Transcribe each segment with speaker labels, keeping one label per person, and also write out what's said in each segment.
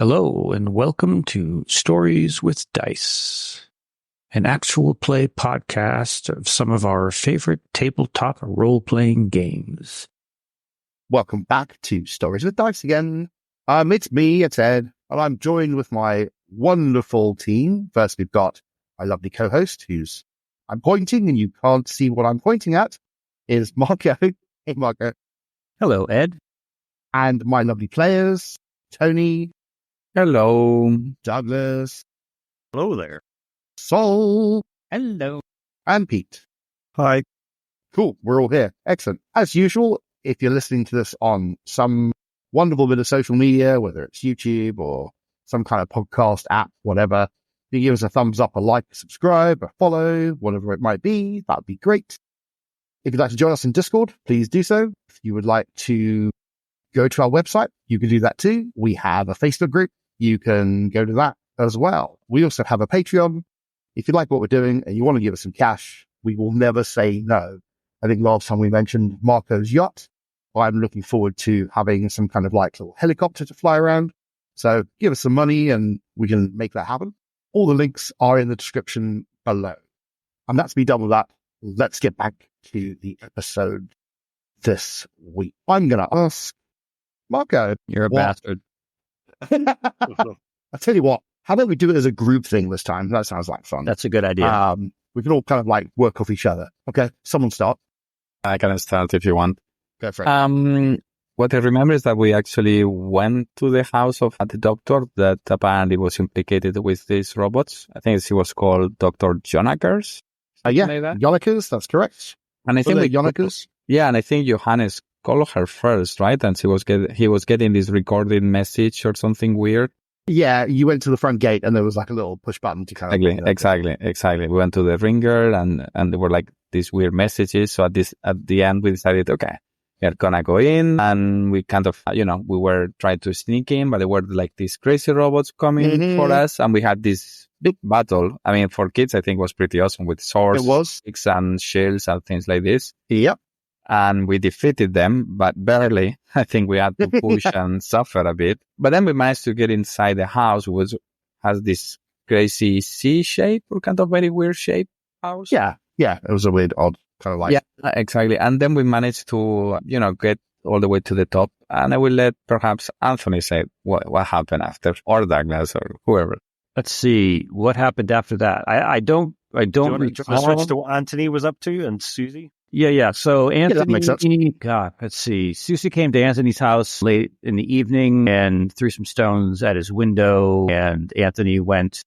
Speaker 1: Hello, and welcome to Stories with Dice, an actual play podcast of some of our favorite tabletop role-playing games.
Speaker 2: Welcome back to Stories with Dice again. It's me, it's Ed, and I'm joined with my wonderful team. First, we've got my lovely co-host, who's I'm pointing, and you can't see what I'm pointing at, is Marco. Hey, Marco.
Speaker 1: Hello, Ed.
Speaker 2: And my lovely players, Tony.
Speaker 3: Hello.
Speaker 2: Douglas.
Speaker 4: Hello there.
Speaker 2: Sol.
Speaker 3: Hello.
Speaker 2: And Pete.
Speaker 4: Hi.
Speaker 2: Cool, we're all here. Excellent. As usual, if you're listening to this on some wonderful bit of social media, whether it's YouTube or some kind of podcast app, whatever, you give us a thumbs up, a like, a subscribe, a follow, whatever it might be. That'd be great. If you'd like to join us in Discord, please do so. If you would like to go to our website, you can do that too. We have a Facebook group. You can go to that as well. We also have a Patreon. If you like what we're doing and you want to give us some cash, we will never say no. I think last time we mentioned Marco's yacht. I'm looking forward to having some kind of like little helicopter to fly around. So give us some money and we can make that happen. All the links are in the description below. And that's me done with that. Let's get back to the episode this week. I'm going to ask Marco.
Speaker 1: You're a bastard.
Speaker 2: I tell you what, how about we do it as a group thing this time? That sounds like fun.
Speaker 1: That's a good idea.
Speaker 2: We can all kind of like work off each other. Okay, someone start.
Speaker 3: I can start if you want.
Speaker 2: Go for it.
Speaker 3: What I remember is that we actually went to the house of the doctor that apparently was implicated with these robots. I think he was called Dr. Jonakers.
Speaker 2: Yeah,
Speaker 3: like that.
Speaker 2: Jonakers, that's correct.
Speaker 3: And I think
Speaker 2: Jonakers.
Speaker 3: Yeah, and I think Johannes called her first, right? And he was getting this recorded message or something weird.
Speaker 2: Yeah, you went to the front gate and there was like a little push button to kind of...
Speaker 3: Exactly. We went to the ringer and there were like these weird messages. So at the end, we decided, okay, we're gonna go in, and we kind of, we were trying to sneak in, but there were like these crazy robots coming for us, and we had this big battle. I mean, for kids, I think it was pretty awesome with swords, sticks and shields and things like this.
Speaker 2: Yep.
Speaker 3: And we defeated them, but barely. I think we had to push and suffer a bit. But then we managed to get inside the house, which has this crazy C shape or kind of very weird shape house.
Speaker 2: Yeah. It was a weird, odd kind of like...
Speaker 3: Yeah, exactly. And then we managed to, get all the way to the top. And I will let perhaps Anthony say what happened after, or Douglas, or whoever.
Speaker 1: Let's see what happened after that. I don't
Speaker 4: recall. Switch to what Anthony was up to and Susie.
Speaker 1: Yeah. So Anthony,
Speaker 2: that makes sense.
Speaker 1: God, let's see. Susie came to Anthony's house late in the evening and threw some stones at his window. And Anthony went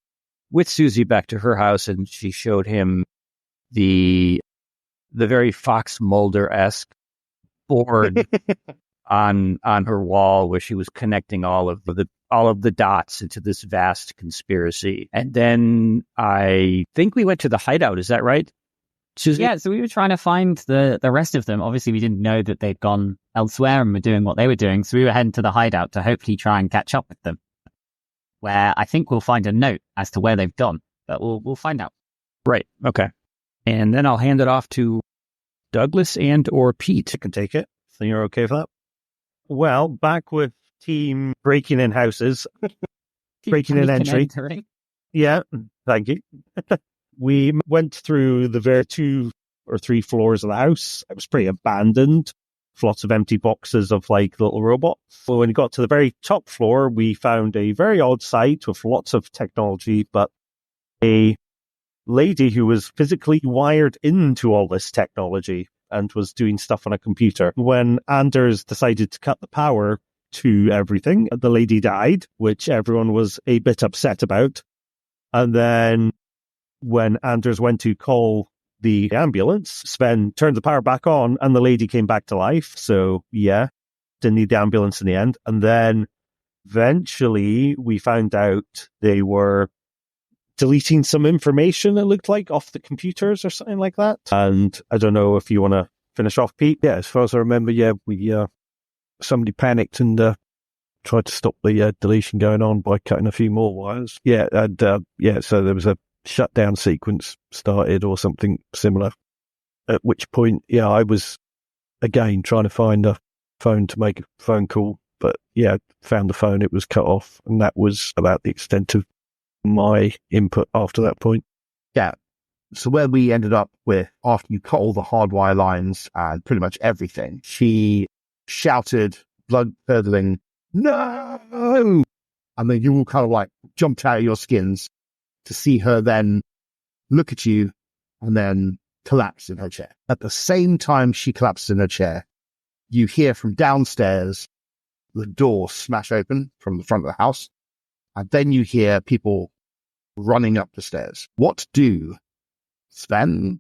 Speaker 1: with Susie back to her house, and she showed him the very Fox Mulder-esque board on her wall where she was connecting all of the dots into this vast conspiracy. And then I think we went to the hideout. Is that right, Susie?
Speaker 5: Yeah, so we were trying to find the rest of them. Obviously, we didn't know that they'd gone elsewhere and were doing what they were doing. So we were heading to the hideout to hopefully try and catch up with them, where I think we'll find a note as to where they've gone, but we'll find out.
Speaker 1: Right. Okay. And then I'll hand it off to Douglas and or Pete.
Speaker 4: I can take it. So you're okay with that? Well, back with team breaking in houses, breaking in entry. Yeah, thank you. We went through the very 2 or 3 floors of the house. It was pretty abandoned. Lots of empty boxes of like little robots. So when we got to the very top floor, we found a very odd site with lots of technology, but a lady who was physically wired into all this technology and was doing stuff on a computer. When Anders decided to cut the power to everything, the lady died, which everyone was a bit upset about. And then when Anders went to call the ambulance, Sven turned the power back on and the lady came back to life. So yeah, didn't need the ambulance in the end. And then eventually we found out they were deleting some information, it looked like, off the computers or something like that. And I don't know if you want to finish off, Pete.
Speaker 6: Yeah, as far as I remember, somebody panicked and tried to stop the deletion going on by cutting a few more wires. Yeah, and so there was a shutdown sequence started or something similar. At which point, I was again trying to find a phone to make a phone call But yeah, found the phone, it was cut off, and that was about the extent of my input after that point.
Speaker 2: Yeah. So where we ended up with, after you cut all the hardwire lines and pretty much everything, she shouted, blood-curdling, "No!" And then you all kind of like jumped out of your skins to see her then look at you and then collapse in her chair. At the same time she collapses in her chair, you hear from downstairs the door smash open from the front of the house, and then you hear people running up the stairs. What do Sven,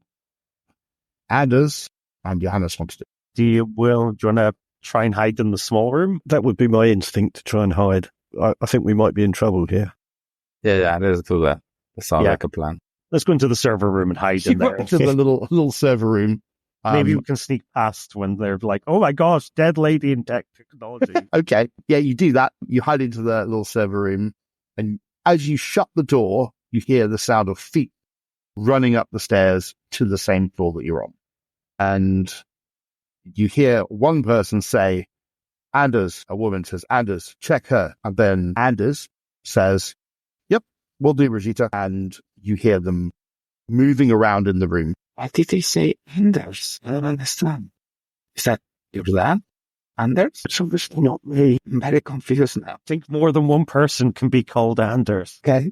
Speaker 2: Anders, and Johannes want to do?
Speaker 4: Do you want to try and hide in the small room?
Speaker 6: That would be my instinct, to try and hide. I think we might be in trouble here.
Speaker 3: Yeah, let's do that. That sounds like a plan.
Speaker 4: Let's go into the server room and hide in there.
Speaker 2: To the little server room.
Speaker 4: Maybe we can sneak past when they're like, "Oh my gosh, dead lady in technology."
Speaker 2: Okay. Yeah, you do that. You hide into the little server room, and as you shut the door, you hear the sound of feet running up the stairs to the same floor that you're on. And you hear one person say, "Anders," a woman says, "Anders, check her." And then Anders says, "Yep, we'll do, Brigitte." And you hear them moving around in the room.
Speaker 3: Why did they say Anders? I don't understand. Is that your dad? Anders? It's obviously not me. I'm very confused now.
Speaker 4: I think more than one person can be called Anders.
Speaker 3: Okay.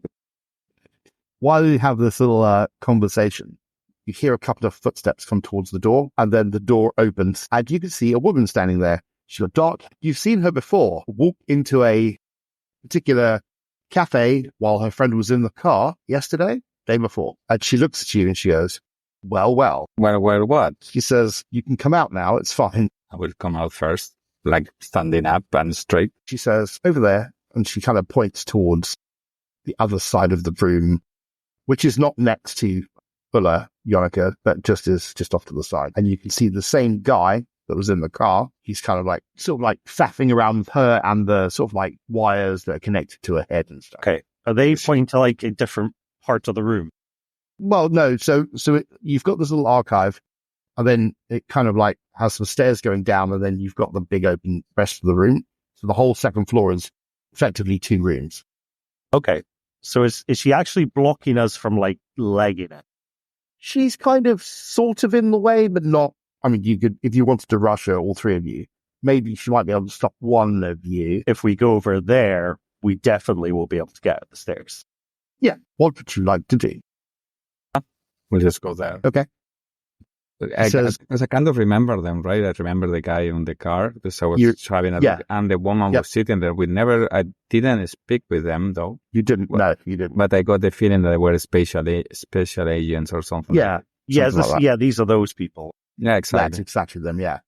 Speaker 2: While you have this little conversation, you hear a couple of footsteps come towards the door, and then the door opens, and you can see a woman standing there. She's got dark. You've seen her before walk into a particular cafe while her friend was in the car yesterday, day before. And she looks at you and she goes, well.
Speaker 3: Well, what?
Speaker 2: She says, "You can come out now. It's fine."
Speaker 3: I will come out first, like standing up and straight.
Speaker 2: She says, "Over there." And she kind of points towards the other side of the room, which is not next to Ulla, Jonica, but just off to the side. And you can see the same guy that was in the car. He's kind of like, sort of like faffing around with her and the sort of like wires that are connected to her head and stuff.
Speaker 4: Okay. Are they pointing to like a different part of the room?
Speaker 2: Well, no. So you've got this little archive, and then it kind of like has some stairs going down, and then you've got the big open rest of the room. So the whole second floor is effectively 2 rooms.
Speaker 4: Okay. So is she actually blocking us from like legging it?
Speaker 2: She's kind of sort of in the way, but not. I mean, you could, if you wanted to rush her, all 3 of you, maybe she might be able to stop one of you.
Speaker 4: If we go over there, we definitely will be able to get up the stairs.
Speaker 2: Yeah. What would you like to do?
Speaker 3: We'll just go there.
Speaker 2: Okay.
Speaker 3: Because I kind of remember them, right? I remember the guy on the car because I was driving at and the woman was sitting there. I didn't speak with them though.
Speaker 2: You didn't? No, you didn't.
Speaker 3: But I got the feeling that they were special agents or something.
Speaker 2: Yeah.
Speaker 4: These are those people.
Speaker 3: Yeah, exactly.
Speaker 2: That's exactly them, yeah.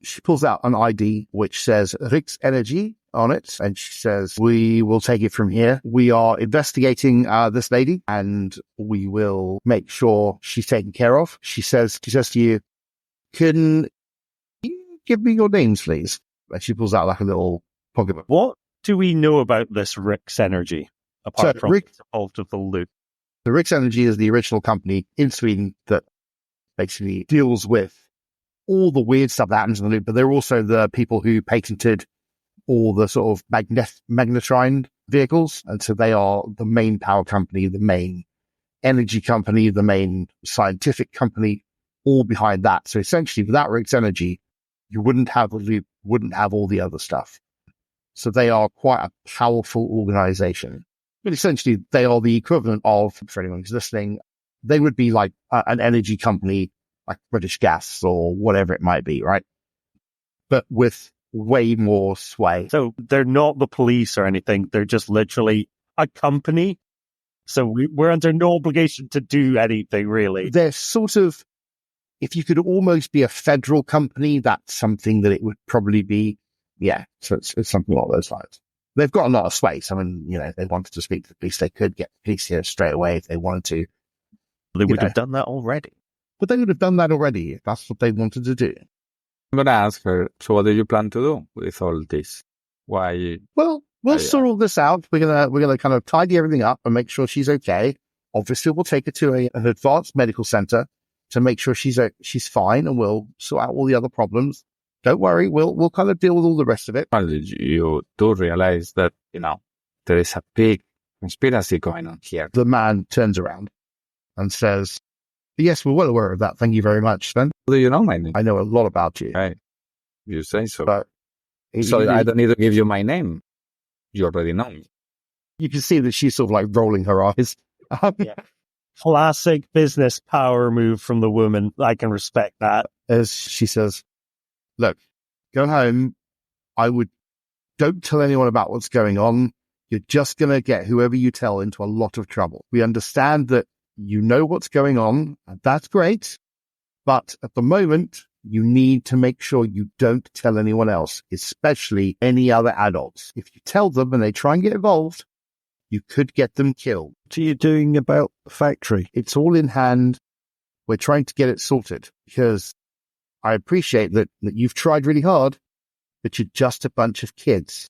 Speaker 2: She pulls out an ID which says Rix Energy on it, and she says, "We will take it from here. We are investigating this lady, and we will make sure she's taken care of." She says to you, "Can you give me your names, please?" And she pulls out like a little pocketbook.
Speaker 4: What do we know about this Rix Energy, apart from the fault of the loot?
Speaker 2: The Rix Energy is the original company in Sweden that basically deals with all the weird stuff that happens in the loop, but they're also the people who patented all the sort of magnetron vehicles. And so they are the main power company, the main energy company, the main scientific company, all behind that. So essentially, without Rix Energy, you wouldn't have the loop, wouldn't have all the other stuff. So they are quite a powerful organization. But essentially, they are the equivalent of, for anyone who's listening, they would be like an energy company, like British Gas or whatever it might be, right? But with way more sway.
Speaker 4: So they're not the police or anything. They're just literally a company. So we're under no obligation to do anything, really.
Speaker 2: They're sort of, if you could almost be a federal company, that's something that it would probably be. Yeah, so it's something along those lines. They've got a lot of sway. So, I mean, if they wanted to speak to the police, they could get the police here straight away if they wanted to.
Speaker 4: They would have done that already.
Speaker 2: But they would have done that already if that's what they wanted to do.
Speaker 3: I'm going to ask her, so what do you plan to do with all this? Why?
Speaker 2: Well, we'll sort all this out. We're gonna kind of tidy everything up and make sure she's okay. Obviously, we'll take her to an advanced medical center to make sure she's fine, and we'll sort out all the other problems. Don't worry, we'll kind of deal with all the rest of it.
Speaker 3: Well, you do realize that, there is a big conspiracy going on here.
Speaker 2: The man turns around and says, yes, we're well aware of that. Thank you very much, Sven.
Speaker 3: Do you know my name?
Speaker 2: I know a lot about you.
Speaker 3: Right. You say so.
Speaker 2: But
Speaker 3: So I don't need to give you my name. You already know me.
Speaker 2: you can see that she's sort of like rolling her eyes.
Speaker 4: Classic business power move from the woman. I can respect that.
Speaker 2: As she says, look, go home. Don't tell anyone about what's going on. You're just going to get whoever you tell into a lot of trouble. We understand that you know what's going on, and that's great. But at the moment, you need to make sure you don't tell anyone else, especially any other adults. If you tell them and they try and get involved, you could get them killed.
Speaker 6: What are you doing about the factory?
Speaker 2: It's all in hand. We're trying to get it sorted because I appreciate that you've tried really hard, but you're just a bunch of kids.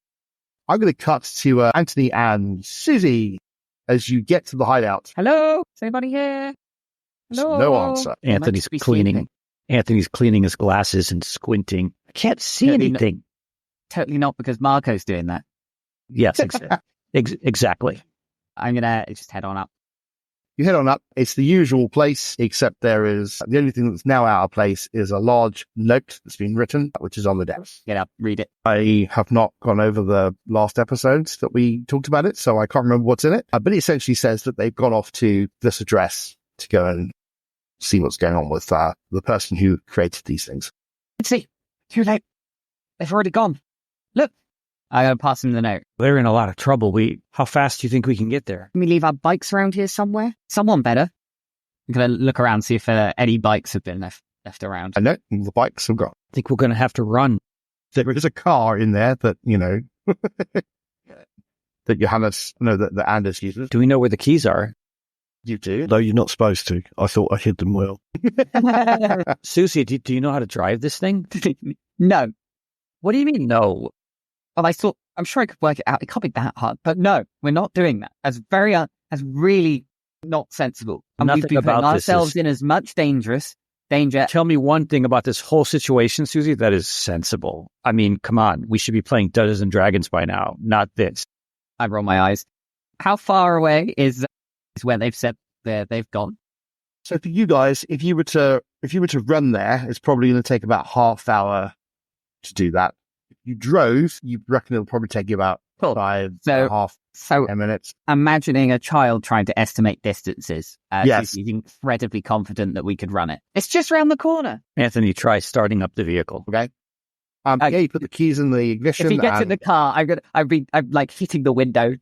Speaker 2: I'm going to cut to Anthony and Susie as you get to the hideout.
Speaker 5: Hello? Is anybody here? Hello?
Speaker 2: No answer.
Speaker 1: Anthony's
Speaker 5: Might be
Speaker 1: cleaning.
Speaker 5: sleeping.
Speaker 1: Anthony's cleaning his glasses and squinting. I can't see
Speaker 5: Totally
Speaker 1: anything.
Speaker 5: Totally not, because Marco's doing that.
Speaker 1: Yes, exactly.
Speaker 5: I'm going to just head on up.
Speaker 2: You head on up. It's the usual place, except the only thing that's now out of place is a large note that's been written, which is on the desk.
Speaker 5: Get up, read it.
Speaker 2: I have not gone over the last episodes that we talked about it, so I can't remember what's in it. But it essentially says that they've gone off to this address to go and see what's going on with the person who created these things.
Speaker 5: Let's see. Too late. They've already gone. Look. I'm going to pass him the note.
Speaker 1: They're in a lot of trouble. How fast do you think we can get there?
Speaker 5: Can we leave our bikes around here somewhere? Someone better. I'm going to look around, see if any bikes have been left around.
Speaker 2: I know the bikes have gone.
Speaker 1: I think we're going to have to run.
Speaker 2: There is a car in there that, that Johannes, that Anders uses.
Speaker 1: Do we know where the keys are?
Speaker 2: You do?
Speaker 6: No, you're not supposed to. I thought I hid them well.
Speaker 1: Susie, do you know how to drive this thing?
Speaker 5: No.
Speaker 1: What do you mean, no?
Speaker 5: Well, I'm sure I could work it out. It can't be that hard. But no, we're not doing that. That's really not sensible. And
Speaker 1: Nothing
Speaker 5: we've been
Speaker 1: about
Speaker 5: putting
Speaker 1: this
Speaker 5: ourselves
Speaker 1: is-
Speaker 5: in as much danger.
Speaker 1: Tell me one thing about this whole situation, Susie, that is sensible. I mean, come on. We should be playing Dungeons and Dragons by now, not this.
Speaker 5: I roll my eyes. How far away is where they've said they've gone?
Speaker 2: So for you guys, if you were to run there, it's probably going to take about half hour to do that. If you drove, you reckon it'll probably take you about
Speaker 5: Cool.
Speaker 2: 10 minutes.
Speaker 5: Imagining a child trying to estimate distances.
Speaker 2: Yes.
Speaker 5: He's incredibly confident that we could run it. It's just round the corner.
Speaker 1: Anthony, try starting up the vehicle.
Speaker 2: Okay. Yeah, you put the keys in the ignition.
Speaker 5: If he gets in
Speaker 2: and
Speaker 5: the car, I'm like hitting the window.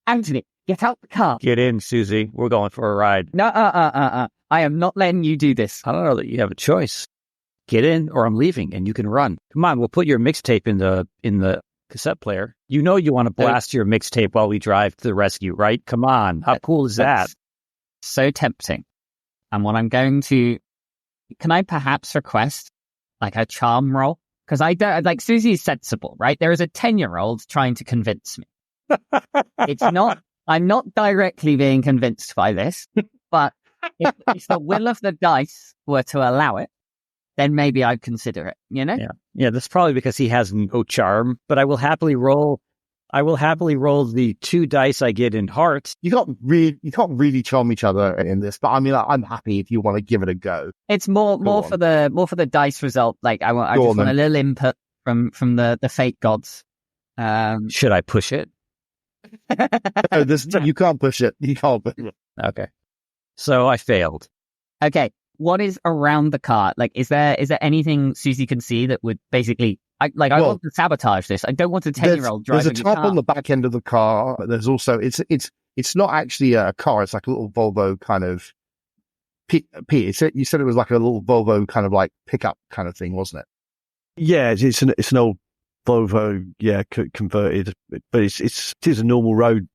Speaker 5: Anthony, get out the car.
Speaker 1: Get in, Susie. We're going for a ride.
Speaker 5: No, I am not letting you do this.
Speaker 1: I don't know that you have a choice. Get in or I'm leaving and you can run. Come on, we'll put your mixtape in the cassette player. You know you want to blast your mixtape while we drive to the rescue, right? Come on. How cool is that?
Speaker 5: That's so tempting. And what I'm going to... Can I perhaps request like a charm roll? Because I don't... Like, Susie's sensible, right? There is a 10-year-old trying to convince me. It's not... I'm not directly being convinced by this, but if the will of the dice were to allow it, then maybe I'd consider it, you know?
Speaker 1: Yeah, that's probably because he has no charm, but I will happily roll the 2 dice I get in hearts.
Speaker 2: you can't really charm each other in this, but I mean, I'm happy if you want to give it a go.
Speaker 5: It's more
Speaker 2: Go
Speaker 5: for the dice result. Like I
Speaker 2: Go
Speaker 5: just
Speaker 2: on,
Speaker 5: want
Speaker 2: then.
Speaker 5: a little input from the fate gods.
Speaker 1: Should I push it?
Speaker 2: No, you can't push it. You can't push it.
Speaker 1: Okay. So I failed.
Speaker 5: Okay, what is around the car? Like, is there anything Susie can see that would basically? I want to sabotage this. I don't want a 10-year-old driving
Speaker 2: There's a top on the back end of the car. But there's also it's not actually a car. It's like a little Volvo kind of. You said it was like a little Volvo kind of like pickup kind of thing, wasn't it?
Speaker 6: Yeah, it's an old Volvo, converted, but it is a normal road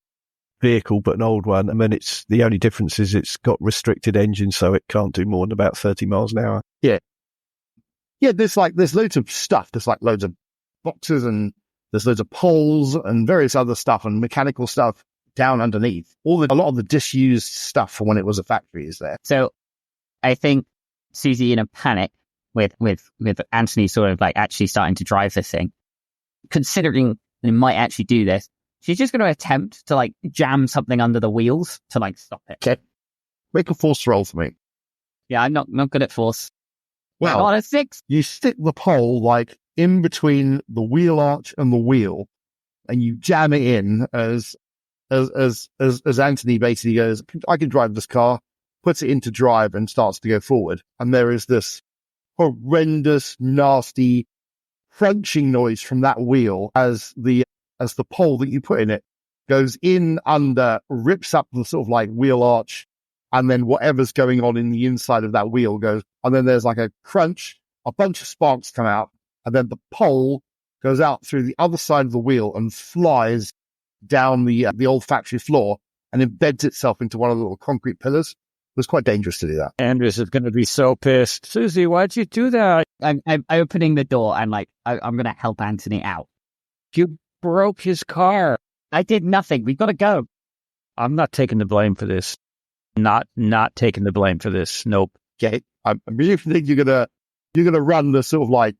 Speaker 6: vehicle, but an old one. I mean, the only difference is it's got restricted engine, so it can't do more than about 30 miles an hour.
Speaker 2: Yeah, there's loads of stuff. There's like loads of boxes and there's loads of poles and various other stuff and mechanical stuff down underneath. A lot of the disused stuff from when it was a factory is there.
Speaker 5: So, I think Susie, in a panic, with Anthony sort of like actually starting to drive this thing, considering they might actually do this, she's just going to attempt to like jam something under the wheels to like stop it.
Speaker 2: Okay. Make a force roll for me.
Speaker 5: Yeah, I'm not good at force.
Speaker 2: Well,
Speaker 5: not a 6.
Speaker 2: You stick the pole like in between the wheel arch and the wheel, and you jam it in as Anthony basically goes, I can drive this car, puts it into drive and starts to go forward. And there is this horrendous, nasty crunching noise from that wheel as the pole that you put in it goes in under, rips up the sort of like wheel arch, and then whatever's going on in the inside of that wheel goes, and then there's like a crunch, a bunch of sparks come out, and then the pole goes out through the other side of the wheel and flies down the old factory floor and embeds itself into one of the little concrete pillars. It was quite dangerous to do that.
Speaker 1: Andrews is going to be so pissed. Susie, why'd you do that?
Speaker 5: I'm opening the door and like I'm going to help Anthony out.
Speaker 1: You broke his car.
Speaker 5: I did nothing. We've got to go.
Speaker 1: I'm not taking the blame for this. Not taking the blame for this. Nope.
Speaker 2: Okay, I'm really think you're gonna run the sort of like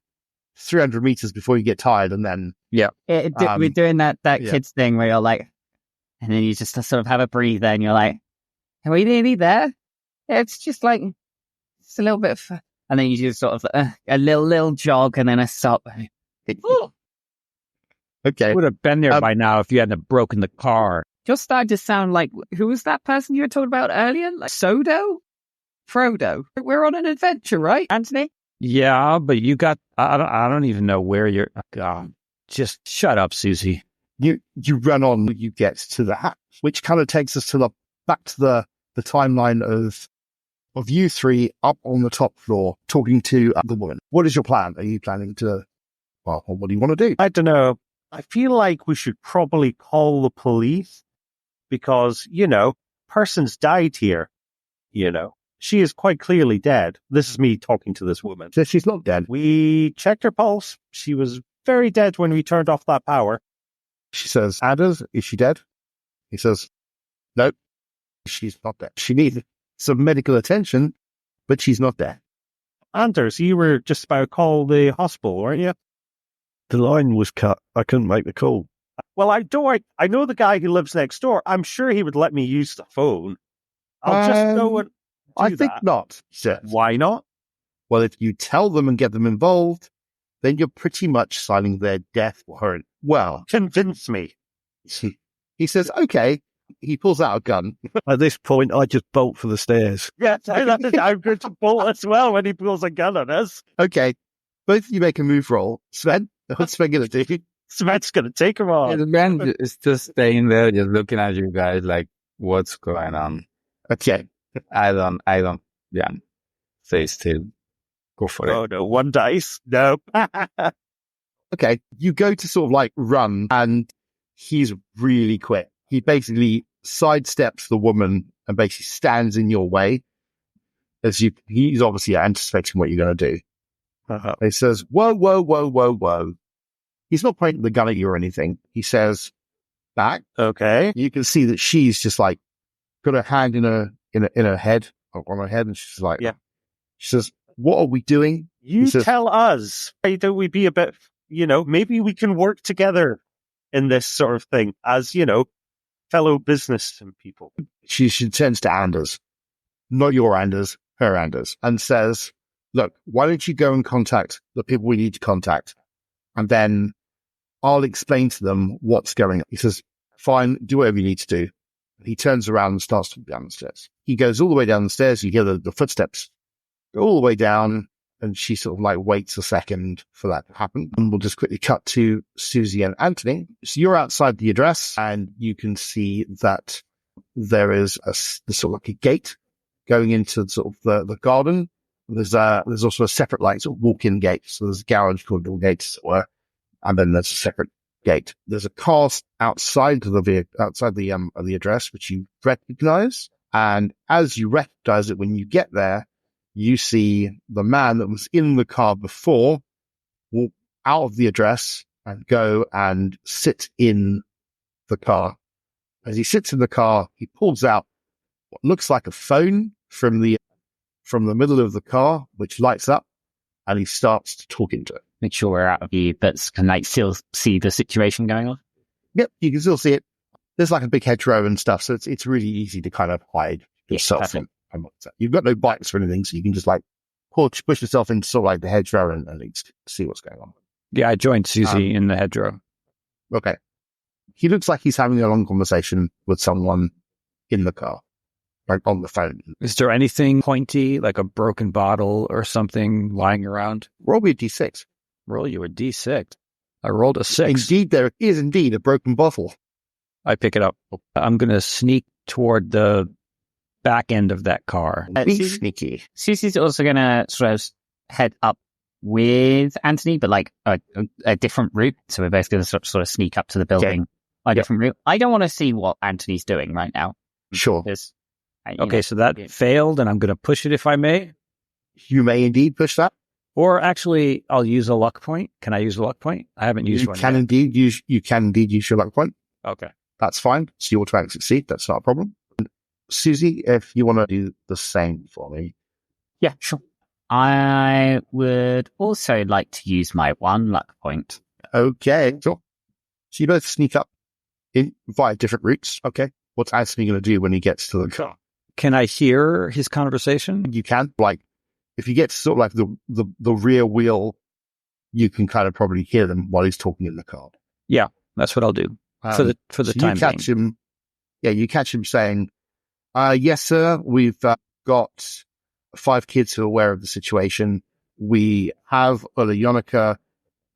Speaker 2: 300 meters before you get tired, and then
Speaker 5: we're doing that kids thing where you're like, and then you just sort of have a breather, and you're like, "Are we nearly there?" It's just like it's a little bit, and then you just sort of a little jog, and then a stop.
Speaker 2: Okay,
Speaker 1: Would have been there by now if you hadn't broken the car.
Speaker 5: You're starting to sound like, who was that person you were talking about earlier? Like Frodo? We're on an adventure, right, Anthony?
Speaker 1: Yeah, but you got, I don't even know where you're, God, just shut up, Susie.
Speaker 2: You run on, you get to the hatch, which kind of takes us to back to the timeline of you three up on the top floor talking to the woman. What is your plan? Are you planning to, well, what do you want to do?
Speaker 4: I don't know. I feel like we should probably call the police because, person's died here. She is quite clearly dead. This is me talking to this woman.
Speaker 2: So she's not dead.
Speaker 4: We checked her pulse. She was very dead when we turned off that power.
Speaker 2: She says, Anders, is she dead? He says, nope, she's not dead. She needs some medical attention, but she's not dead.
Speaker 4: Anders, you were just about to call the hospital, weren't you?
Speaker 6: The line was cut. I couldn't make the call.
Speaker 4: Well, I know the guy who lives next door. I'm sure he would let me use the phone. I'll just go and
Speaker 2: I think
Speaker 4: that.
Speaker 2: not, sir.
Speaker 4: Why not?
Speaker 2: Well, if you tell them and get them involved, then you're pretty much signing their death warrant. Well,
Speaker 4: Convince me.
Speaker 2: He says, okay. He pulls out a gun.
Speaker 6: At this point, I just bolt for the stairs.
Speaker 4: Yes, I'm going to bolt as well when he pulls a gun on us.
Speaker 2: Okay. Both of you make a move roll. Sven, what's Sven going to do?
Speaker 4: Sven's going to take him on.
Speaker 3: The man is just staying there, just looking at you guys like, what's going on?
Speaker 2: Okay.
Speaker 3: I don't, stay still. Go for it.
Speaker 4: Oh, no, 1 dice. No.
Speaker 2: Okay. You go to sort of like run, and he's really quick. He basically sidesteps the woman and basically stands in your way he's obviously anticipating what you're going to do.
Speaker 6: Uh-huh.
Speaker 2: He says, whoa, whoa, whoa, whoa, whoa. He's not pointing the gun at you or anything. He says, back.
Speaker 4: Okay.
Speaker 2: You can see that she's just like got her hand in her head, on her head, and she's like,
Speaker 4: yeah.
Speaker 2: She says, what are we doing?
Speaker 4: You tell us. Why don't we be a bit, maybe we can work together in this sort of thing as, fellow business people.
Speaker 2: She turns to Anders, not your Anders, her Anders, and says, look, why don't you go and contact the people we need to contact? And then I'll explain to them what's going on. He says, fine, do whatever you need to do. He turns around and starts to go down the stairs. He goes all the way down the stairs. You hear the footsteps go all the way down, and she sort of like waits a second for that to happen. And we'll just quickly cut to Susie and Anthony. So you're outside the address, and you can see that there is sort of like a gate going into sort of the garden. There's also a separate like sort of walk-in gate. So there's a garage called door gate, as it were, and then there's a separate gate. There's a car outside the address, which you recognize. And as you recognize it, when you get there, you see the man that was in the car before walk out of the address and go and sit in the car. As he sits in the car, he pulls out what looks like a phone from the middle of the car, which lights up, and he starts to talk into it.
Speaker 5: Make sure we're out of view, but can like still see the situation going on.
Speaker 2: Yep, you can still see it. There's like a big hedgerow and stuff, so it's really easy to kind of hide yourself from what's that. You've got no bikes or anything, so you can just like push yourself into sort of like the hedgerow and at least see what's going on.
Speaker 1: Yeah, I joined Susie in the hedgerow.
Speaker 2: Okay. He looks like he's having a long conversation with someone in the car, like on the phone.
Speaker 1: Is there anything pointy, like a broken bottle or something lying around?
Speaker 2: Roll me a d6.
Speaker 1: Roll you a d6. I rolled a 6.
Speaker 2: Indeed, there is indeed a broken bottle.
Speaker 1: I pick it up. I'm going to sneak toward the back end of that car.
Speaker 2: Be sneaky.
Speaker 5: Susie's also going to sort of head up with Anthony, but like a different route. So we're both going to sort of sneak up to the building by a different route. I don't want to see what Anthony's doing right now.
Speaker 2: Sure.
Speaker 1: Okay, so that failed, and I'm going to push it if I may.
Speaker 2: You may indeed push that.
Speaker 1: Or actually, I'll use a luck point. Can I use a luck point? I haven't used one yet.
Speaker 2: You can indeed use your luck point.
Speaker 1: Okay.
Speaker 2: That's fine. So you automatically succeed. That's not a problem. Susie, if you want to do the same for me.
Speaker 5: Yeah, sure. I would also like to use my 1 luck point.
Speaker 2: Okay, sure. So you both sneak up in via different routes. Okay. What's Anthony going to do when he gets to the car?
Speaker 1: Can I hear his conversation?
Speaker 2: You can. Like, if you get to sort of like the rear wheel, you can kind of probably hear them while he's talking in the car.
Speaker 1: Yeah, that's what I'll do for the
Speaker 2: so
Speaker 1: time
Speaker 2: you catch
Speaker 1: being.
Speaker 2: him. Yeah, you catch him saying, yes, sir, we've got 5 kids who are aware of the situation. We have Yonica.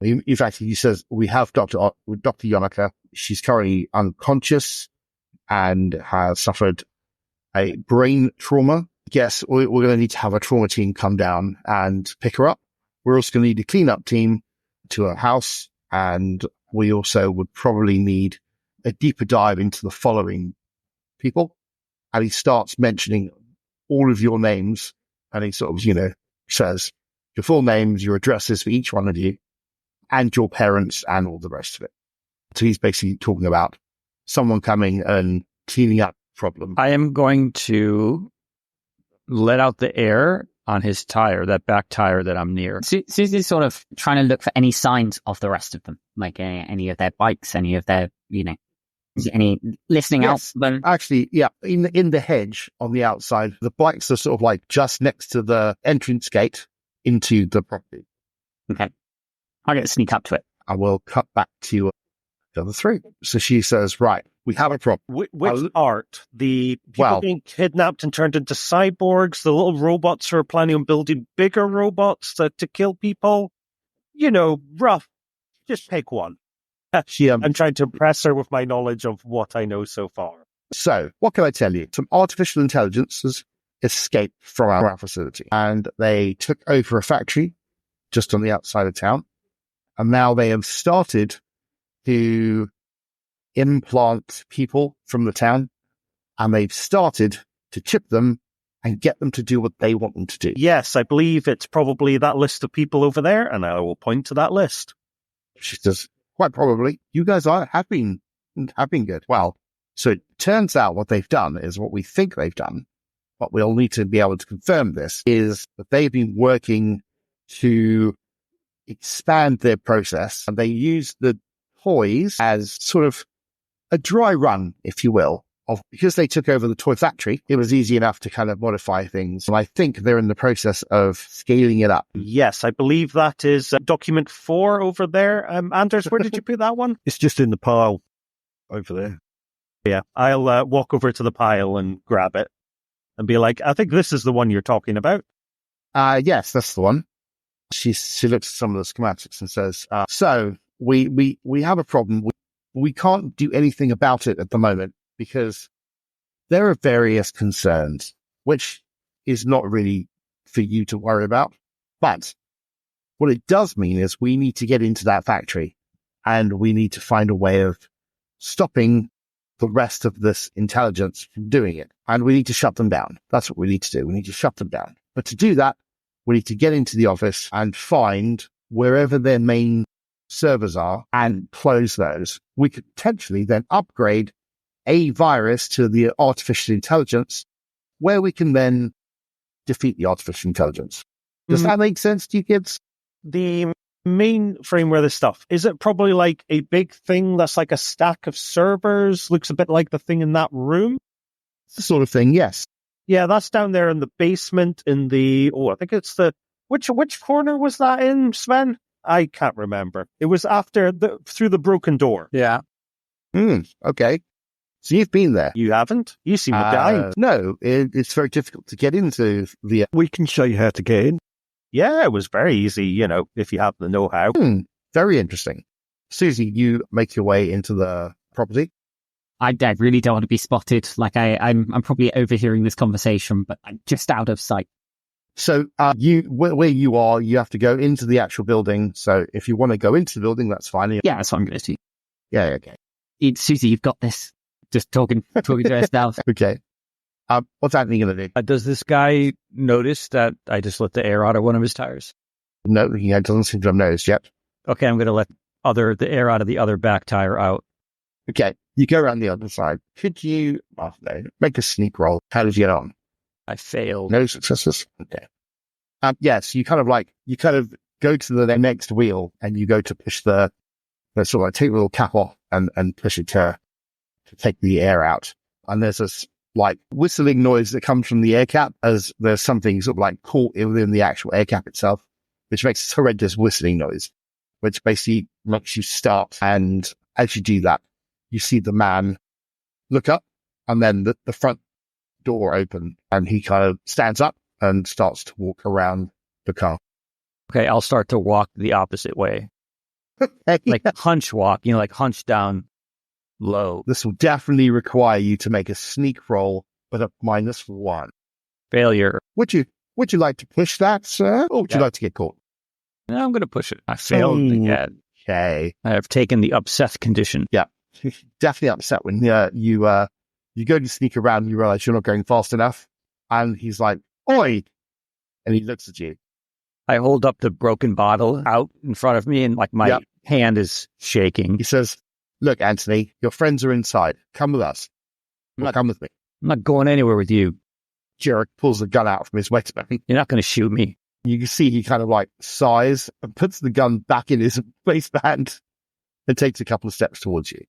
Speaker 2: In fact, he says, we have Dr. Yonica. She's currently unconscious and has suffered a brain trauma. Yes, we're going to need to have a trauma team come down and pick her up. We're also going to need a cleanup team to her house. And we also would probably need a deeper dive into the following people. And he starts mentioning all of your names. And he sort of, says your full names, your addresses for each one of you, and your parents and all the rest of it. So he's basically talking about someone coming and cleaning up problem.
Speaker 1: I am going to let out the air on his tire, that back tire that I'm near.
Speaker 5: Susie's sort of trying to look for any signs of the rest of them, like any of their bikes, any of their, any listening out. Then
Speaker 2: actually, yeah, in the hedge on the outside, the bikes are sort of like just next to the entrance gate into the property.
Speaker 5: Okay, I'm going to sneak up to it.
Speaker 2: I will cut back to the other 3. So she says, right, we have a problem.
Speaker 4: Which art? The people being kidnapped and turned into cyborgs, the little robots who are planning on building bigger robots to kill people? Rough. Just pick one. I'm trying to impress her with my knowledge of what I know so far.
Speaker 2: So, what can I tell you? Some artificial intelligence has escaped from our facility, and they took over a factory just on the outside of town. And now they have started to implant people from the town, and they've started to chip them and get them to do what they want them to do.
Speaker 4: Yes, I believe it's probably that list of people over there, and I will point to that list.
Speaker 2: She says, quite probably, you guys have been good. Well, so it turns out what they've done is what we think they've done, but we'll need to be able to confirm this, is that they've been working to expand their process, and they use the toys as sort of a dry run, if you will, because they took over the toy factory. It was easy enough to kind of modify things. And I think they're in the process of scaling it up.
Speaker 4: Yes, I believe that is document 4 over there. Anders, where did you put that one?
Speaker 6: It's just in the pile over there.
Speaker 4: Yeah, I'll walk over to the pile and grab it and be like, I think this is the one you're talking about.
Speaker 2: Yes, that's the one. She looks at some of the schematics and says, so we have a problem. We can't do anything about it at the moment because there are various concerns, which is not really for you to worry about. But what it does mean is we need to get into that factory and we need to find a way of stopping the rest of this intelligence from doing it. And we need to shut them down. That's what we need to do. We need to shut them down. But to do that, we need to get into the office and find wherever their main servers are and close those. We could potentially then upgrade a virus to the artificial intelligence where we can then defeat the artificial intelligence. Does that make sense to you kids?
Speaker 4: the mainframe where this stuff? Is it probably like a big thing that's like a stack of servers? Looks a bit like the thing in that room.
Speaker 2: It's the sort of thing, yes.
Speaker 4: Yeah, that's down there in the basement in the, I think it's the, which corner was that in, Sven? I can't remember. It was through the broken door.
Speaker 3: Yeah.
Speaker 2: Okay. So you've been there.
Speaker 4: You haven't? You seem to die.
Speaker 2: No, it's very difficult to get into the...
Speaker 6: We can show you how to get in.
Speaker 4: Yeah, it was very easy, if you have the know-how.
Speaker 2: Very interesting. Susie, you make your way into the property.
Speaker 5: I really don't want to be spotted. Like I'm probably overhearing this conversation, but I'm just out of sight.
Speaker 2: So where you are, you have to go into the actual building. So if you want to go into the building, that's fine.
Speaker 5: Yeah, that's what I'm going to do.
Speaker 2: Yeah, okay.
Speaker 5: Susie, you've got this. Just talking to us now.
Speaker 2: Okay. What's Anthony going to do?
Speaker 1: Does this guy notice that I just let the air out of one of his tires?
Speaker 2: No, he doesn't seem to have noticed yet.
Speaker 1: Okay, I'm going to let the air out of the other back tire out.
Speaker 2: Okay, you go around the other side. Could you make a sneak roll? How did you get on?
Speaker 1: I failed.
Speaker 2: No successes? Okay. Yes, you kind of go to the next wheel and you go to push the sort of like take the little cap off and push it to take the air out. And there's this like whistling noise that comes from the air cap as there's something sort of like caught within the actual air cap itself, which makes a horrendous whistling noise, which basically makes you start. And as you do that, you see the man look up and then the front door open and he kind of stands up and starts to walk around the car.
Speaker 1: Okay, I'll start to walk the opposite way. Like hunch walk, like hunch down low.
Speaker 2: This will definitely require you to make a sneak roll, but at -1.
Speaker 1: Failure.
Speaker 2: Would you like to push that, sir? Or would you like to get caught?
Speaker 1: No, I'm going to push it. I failed again.
Speaker 2: Okay.
Speaker 1: I have taken the upset condition.
Speaker 2: Yeah. Definitely upset when you go to sneak around and you realize you're not going fast enough. And he's like, "Oi!" And he looks at you.
Speaker 1: I hold up the broken bottle out in front of me and like my hand is shaking.
Speaker 2: He says, "Look, Anthony, your friends are inside. Come with us. Come with me."
Speaker 1: I'm not going anywhere with you.
Speaker 2: Jarek pulls the gun out from his waistband.
Speaker 1: You're not going to shoot me.
Speaker 2: You can see he kind of like sighs and puts the gun back in his waistband and takes a couple of steps towards you.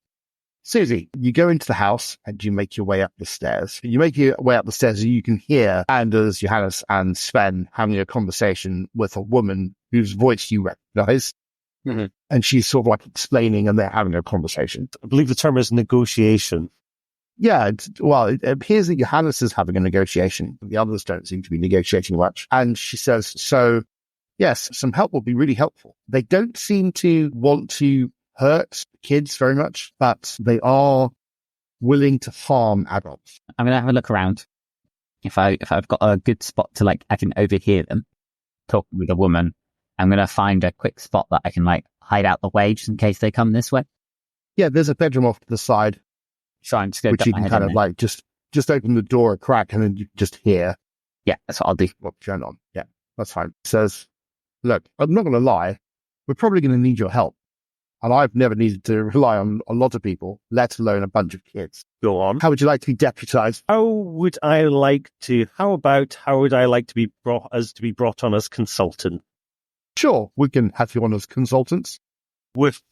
Speaker 2: Susie, you go into the house and you make your way up the stairs. You make your way up the stairs and you can hear Anders, Johannes, and Sven having a conversation with a woman whose voice you recognize. Mm-hmm. And she's sort of like explaining and they're having a conversation.
Speaker 4: I believe the term is negotiation.
Speaker 2: Yeah, it appears that Johannes is having a negotiation. The others don't seem to be negotiating much. And she says, so, yes, some help will be really helpful. They don't seem to want to hurt kids very much, but they are willing to harm adults.
Speaker 5: I'm going to have a look around. If I've got a good spot to I can overhear them talking with a woman, I'm going to find a quick spot that I can hide out the way just in case they come this way.
Speaker 2: Yeah, there's a bedroom off to the side.
Speaker 5: So I'm just going
Speaker 2: which you can kind of just open the door a crack and then you just hear.
Speaker 5: Yeah, that's what I'll do.
Speaker 2: What's going on? Yeah, that's fine. Says, look, I'm not going to lie. We're probably going to need your help. And I've never needed to rely on a lot of people, let alone a bunch of kids.
Speaker 4: Go on.
Speaker 2: How would you like to be deputized?
Speaker 4: How would I like to be brought on as consultant?
Speaker 2: Sure, we can have you on as consultants.
Speaker 4: With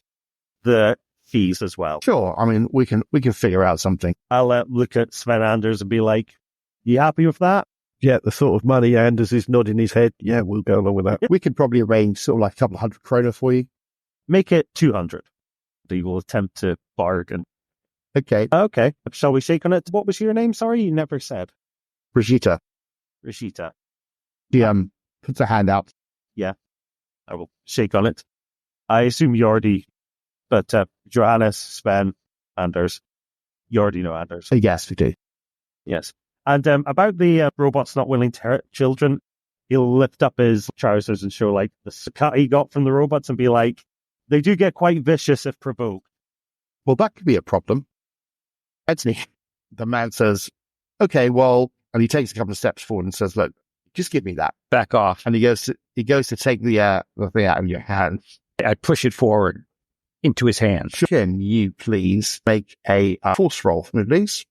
Speaker 4: the fees as well.
Speaker 2: Sure, I mean, we can figure out something.
Speaker 4: I'll look at Sven Anders and be like, you happy with that?
Speaker 6: Yeah, the sort of money Anders is nodding his head. Yeah, we'll go along with that.
Speaker 2: We could probably arrange sort of like a couple of 100 kroner for you.
Speaker 4: Make it 200. We will attempt to bargain.
Speaker 2: Okay.
Speaker 4: Okay. Shall we shake on it? What was your name? Sorry, you never said.
Speaker 2: Brigitte.
Speaker 4: She
Speaker 2: puts her hand out.
Speaker 4: Yeah. I will shake on it. I assume you already, but Johannes, Sven, Anders, you already know Anders.
Speaker 2: Yes, we do.
Speaker 4: Yes. And about the robots not willing to hurt children, he'll lift up his trousers and show the cut he got from the robots and be like, they do get quite vicious if provoked.
Speaker 2: Well, that could be a problem. Anthony, the man says, okay, well, and he takes a couple of steps forward and says, look, just give me that.
Speaker 1: Back off.
Speaker 2: And he goes to take the thing out of your hand.
Speaker 1: I push it forward into his hand.
Speaker 2: Can you please make a force roll for me, please?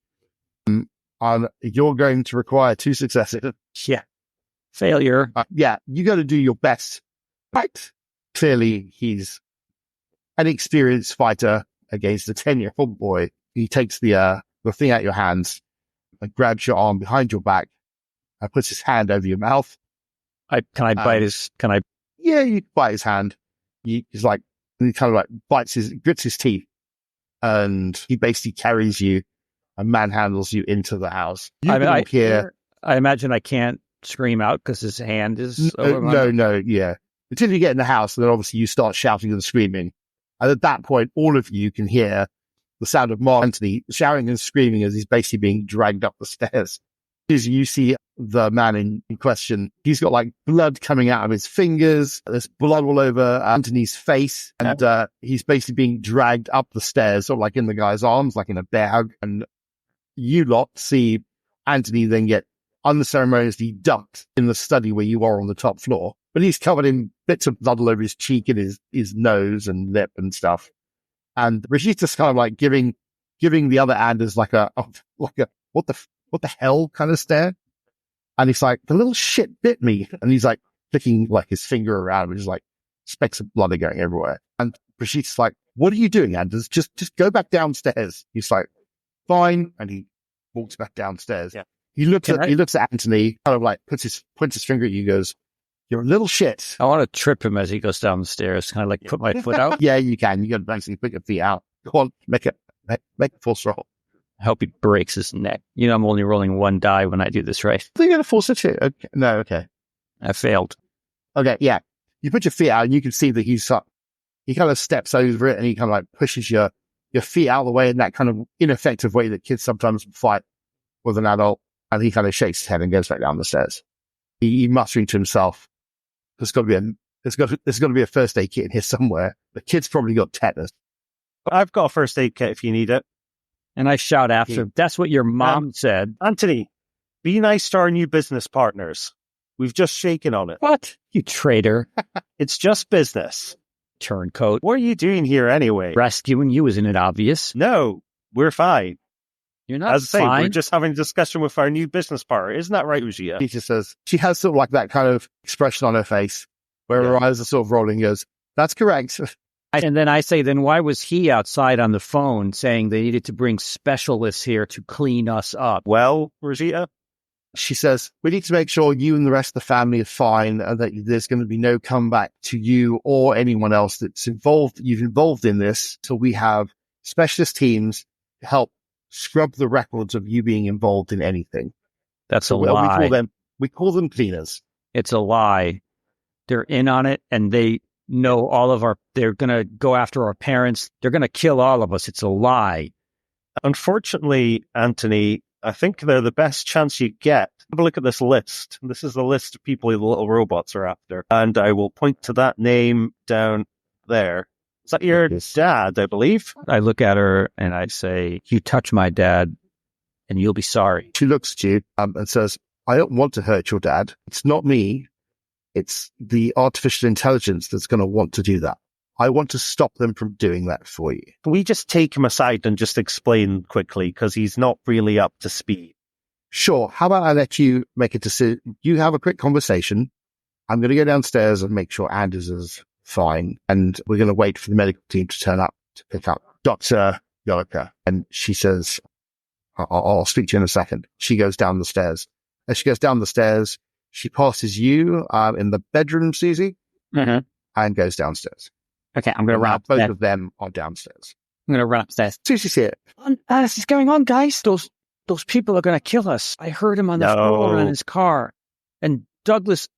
Speaker 2: You're going to require 2 successes.
Speaker 1: Yeah. Failure.
Speaker 2: Yeah, you got to do your best. Right. Clearly, he's an experienced fighter against a 10-year-old boy. He takes the thing out of your hands and grabs your arm behind your back and puts his hand over your mouth.
Speaker 1: Can I bite his? Can I?
Speaker 2: Yeah, you bite his hand. He's like, and he kind of like grits his teeth, and he basically carries you and manhandles you into the house.
Speaker 1: I imagine I can't scream out because his hand is over my
Speaker 2: no, yeah. Until you get in the house, and then obviously you start shouting and screaming. And at that point, all of you can hear the sound of Mark Antony shouting and screaming as he's basically being dragged up the stairs. As you see the man in question, he's got like blood coming out of his fingers. There's blood all over Antony's face. And he's basically being dragged up the stairs, sort of like in the guy's arms, like in a bear hug. And you lot see Antony then get unceremoniously dumped in the study where you are on the top floor. But he's covered in bits of blood all over his cheek and his nose and lip and stuff. And Brigitta's kind of like giving the other Anders like a what the hell kind of stare. And he's like, the little shit bit me. And he's like flicking like his finger around, which is like specks of blood are going everywhere. And Brigitta's like, what are you doing, Anders? Just go back downstairs. He's like, fine. And he walks back downstairs. Yeah. He looks at Antony, kind of like points his finger at you, goes, you're a little shit.
Speaker 1: I want to trip him as he goes down the stairs, kind of like put my foot out.
Speaker 2: Yeah, you can. You got to basically put your feet out. Go on, make a full roll.
Speaker 1: I hope he breaks his neck. You know, I'm only rolling one die when I do this, right?
Speaker 2: So you're going to force it too? Okay. No, okay.
Speaker 1: I failed.
Speaker 2: Okay, yeah. You put your feet out and you can see that he kind of steps over it and he kind of like pushes your feet out of the way in that kind of ineffective way that kids sometimes fight with an adult. And he kind of shakes his head and goes back down the stairs. He muttering to himself, there's got to be a first aid kit in here somewhere. The kid's probably got tetanus.
Speaker 4: I've got a first aid kit if you need it.
Speaker 1: And I shout after him, that's what your mom said.
Speaker 4: Antony, be nice to our new business partners. We've just shaken on it.
Speaker 1: What? You traitor.
Speaker 4: It's just business.
Speaker 1: Turncoat.
Speaker 4: What are you doing here anyway?
Speaker 1: Rescuing you, isn't it obvious?
Speaker 4: No, we're fine.
Speaker 1: You're not
Speaker 4: As I
Speaker 1: fine.
Speaker 4: say, we're just having a discussion with our new business partner. Isn't that right, Ujia?
Speaker 2: She just says, she has sort of like that kind of expression on her face where her eyes are sort of rolling, goes, that's correct.
Speaker 1: And then I say, then why was he outside on the phone saying they needed to bring specialists here to clean us up?
Speaker 4: Well, Rosita?
Speaker 2: She says, we need to make sure you and the rest of the family are fine and that there's going to be no comeback to you or anyone else that's you've involved in this. So we have specialist teams to help scrub the records of you being involved in anything.
Speaker 1: That's a lie.
Speaker 2: We call them cleaners.
Speaker 1: It's a lie. They're in on it and they know they're going to go after our parents. They're going to kill all of us. It's a lie.
Speaker 4: Unfortunately, Antony, I think they're the best chance you get. Have a look at this list. This is the list of people the little robots are after. And I will point to that name down there. Is that your dad, I believe?
Speaker 1: I look at her and I say, you touch my dad and you'll be sorry.
Speaker 2: She looks at you and says, I don't want to hurt your dad. It's not me. It's the artificial intelligence that's going to want to do that. I want to stop them from doing that for you.
Speaker 4: Can we just take him aside and just explain quickly because he's not really up to speed?
Speaker 2: Sure. How about I let you make a decision? You have a quick conversation. I'm going to go downstairs and make sure Anders is fine. And we're going to wait for the medical team to turn up to pick up Dr. Yolika. And she says, I'll speak to you in a second. She goes down the stairs. As she goes down the stairs, she passes you in the bedroom, Susie, and goes downstairs.
Speaker 5: Okay, I'm going to run upstairs.
Speaker 2: Both of them are downstairs.
Speaker 5: I'm going to run upstairs.
Speaker 2: Susie's here.
Speaker 1: What is going on, guys? Those people are going to kill us. I heard him on the phone in his car. And Douglas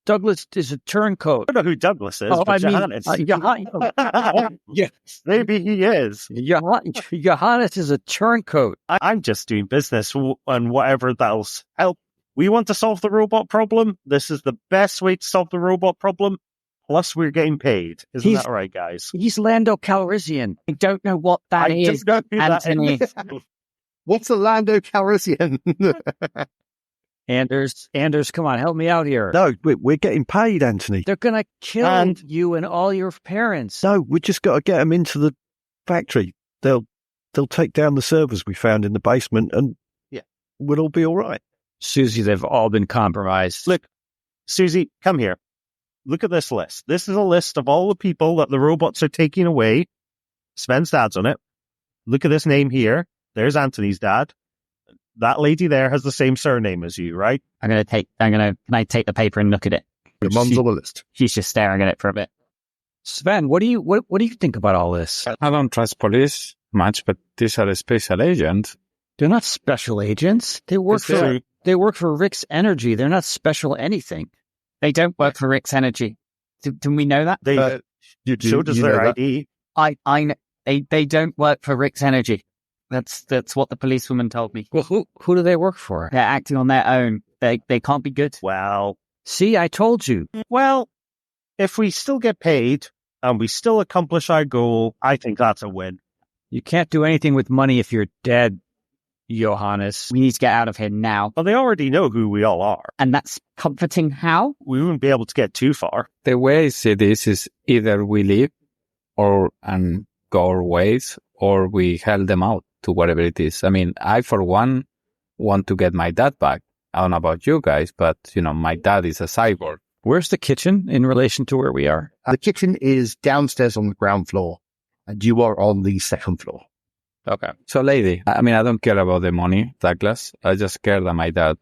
Speaker 1: is a turncoat.
Speaker 4: I don't know who Douglas is, but Johannes.
Speaker 1: Yes,
Speaker 4: maybe he is.
Speaker 1: Johannes is a turncoat.
Speaker 4: I'm just doing business and whatever that'll help. We want to solve the robot problem. This is the best way to solve the robot problem. Plus, we're getting paid. Isn't that right, guys?
Speaker 1: He's Lando Calrissian.
Speaker 5: I don't know what that is, Antony.
Speaker 2: What's a Lando Calrissian?
Speaker 1: Anders, come on, help me out here.
Speaker 6: No, we're getting paid, Antony.
Speaker 1: They're going to kill you and all your parents.
Speaker 6: No, we just got to get them into the factory. They'll take down the servers we found in the basement and we'll all be all right.
Speaker 1: Susie, they've all been compromised.
Speaker 4: Look, Susie, come here. look at this list. This is a list of all the people that the robots are taking away. Sven's dad's on it. Look at this name here. There's Anthony's dad. That lady there has the same surname as you, right?
Speaker 5: Can I take the paper and look at it?
Speaker 2: Your mum's on the list.
Speaker 5: She's just staring at it for a bit.
Speaker 1: Sven, what do you think about all this?
Speaker 3: I don't trust police much, but these are special agents.
Speaker 1: They're not special agents. They work for Rick's Energy. They're not special anything.
Speaker 5: They don't work for Rick's Energy. Do we know that?
Speaker 4: So does their ID.
Speaker 5: I know they don't work for Rick's Energy. That's what the policewoman told me.
Speaker 1: Well, who do they work for?
Speaker 5: They're acting on their own. They can't be good.
Speaker 4: Well,
Speaker 1: see, I told you.
Speaker 4: Well, if we still get paid and we still accomplish our goal, I think that's a win.
Speaker 1: You can't do anything with money if you're dead, Johannes.
Speaker 5: We need to get out of here now.
Speaker 4: Well, they already know who we all are.
Speaker 5: And that's comforting how?
Speaker 4: We wouldn't be able to get too far.
Speaker 3: The way I see this is either we leave and go our ways, or we help them out to whatever it is. I mean, I, for one, want to get my dad back. I don't know about you guys, but, my dad is a cyborg.
Speaker 1: Where's the kitchen in relation to where we are?
Speaker 2: The kitchen is downstairs on the ground floor, and you are on the second floor.
Speaker 3: Okay. So, lady, I don't care about the money, Douglas. I just care that my dad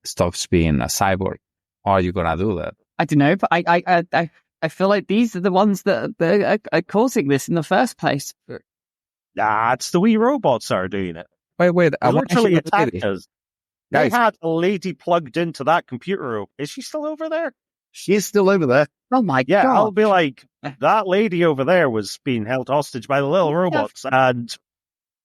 Speaker 3: stops being a cyborg. How are you going to do that?
Speaker 5: I don't know, but I feel like these are the ones that are causing this in the first place.
Speaker 4: Nah, it's the wee robots are doing it.
Speaker 3: Wait.
Speaker 4: They literally attacked us. They
Speaker 3: Guys.
Speaker 4: had a lady plugged into that computer room. Is she still over there?
Speaker 2: She is still over there.
Speaker 5: Oh my
Speaker 4: Yeah,
Speaker 5: God.
Speaker 4: I'll be like, that lady over there was being held hostage by the little robots. And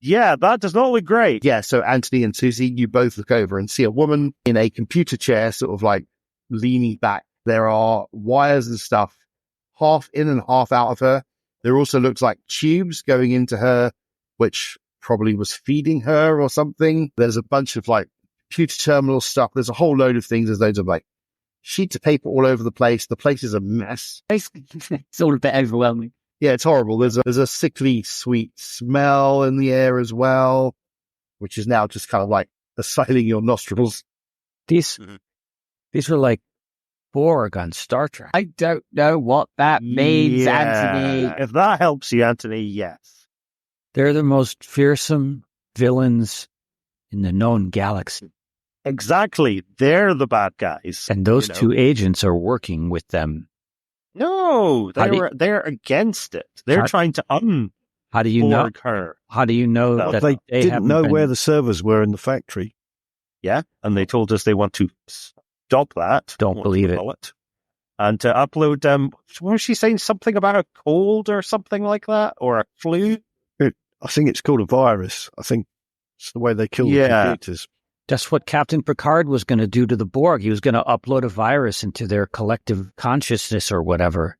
Speaker 4: yeah, that does not look great.
Speaker 2: Yeah, so Anthony and Susie, you both look over and see a woman in a computer chair, sort of like leaning back. There are wires and stuff half in and half out of her. There also looks like tubes going into her, which probably was feeding her or something. There's a bunch of like computer terminal stuff. There's a whole load of things. There's loads of like sheets of paper all over the place. The place is a mess.
Speaker 5: It's all a bit overwhelming.
Speaker 2: Yeah, it's horrible. There's a sickly sweet smell in the air as well, which is now just kind of like assailing your nostrils.
Speaker 1: These are like Borg on Star Trek.
Speaker 5: I don't know what that means, Anthony.
Speaker 4: If that helps you, Anthony, yes.
Speaker 1: They're the most fearsome villains in the known galaxy.
Speaker 4: Exactly. They're the bad guys.
Speaker 1: And those two agents are working with them.
Speaker 4: No, they're against it. They're trying to
Speaker 1: How do you know?
Speaker 4: her.
Speaker 1: How do you know that
Speaker 6: they didn't
Speaker 1: haven't
Speaker 6: know
Speaker 1: been-
Speaker 6: where the servers were in the factory?
Speaker 4: Yeah, and they told us they want to stop that.
Speaker 1: Don't believe it.
Speaker 4: And to upload what was she saying? Something about a cold or something like that? Or a flu?
Speaker 6: I think it's called a virus. I think it's the way they kill the computers.
Speaker 1: That's what Captain Picard was going to do to the Borg. He was going to upload a virus into their collective consciousness or whatever.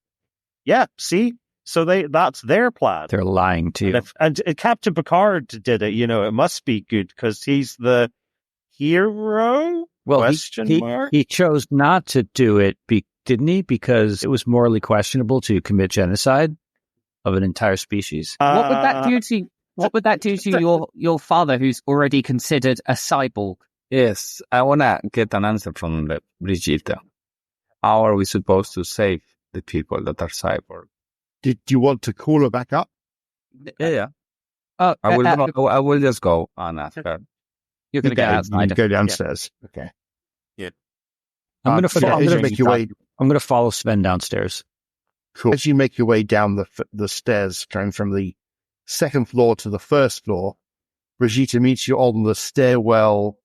Speaker 4: Yeah, see? So that's their plan.
Speaker 1: They're lying to you.
Speaker 4: And Captain Picard did it, it must be good because he's the hero?
Speaker 1: Well,
Speaker 4: mark?
Speaker 1: He chose not to do it, didn't he? Because it was morally questionable to commit genocide of an entire species.
Speaker 5: What would that do to your father, who's already considered a cyborg?
Speaker 3: Yes, I want to get an answer from Brigitte. How are we supposed to save the people that are cyborg?
Speaker 2: Did you want to call her back up?
Speaker 3: Yeah. I will just go and ask her.
Speaker 5: You're going to go outside.
Speaker 2: You go downstairs. Yeah. Okay.
Speaker 3: Yeah.
Speaker 1: I'm going to
Speaker 2: make your way.
Speaker 1: I'm going to follow Sven downstairs.
Speaker 2: Cool. As you make your way down the stairs, going from the second floor to the first floor, Brigitte meets you on the stairwell,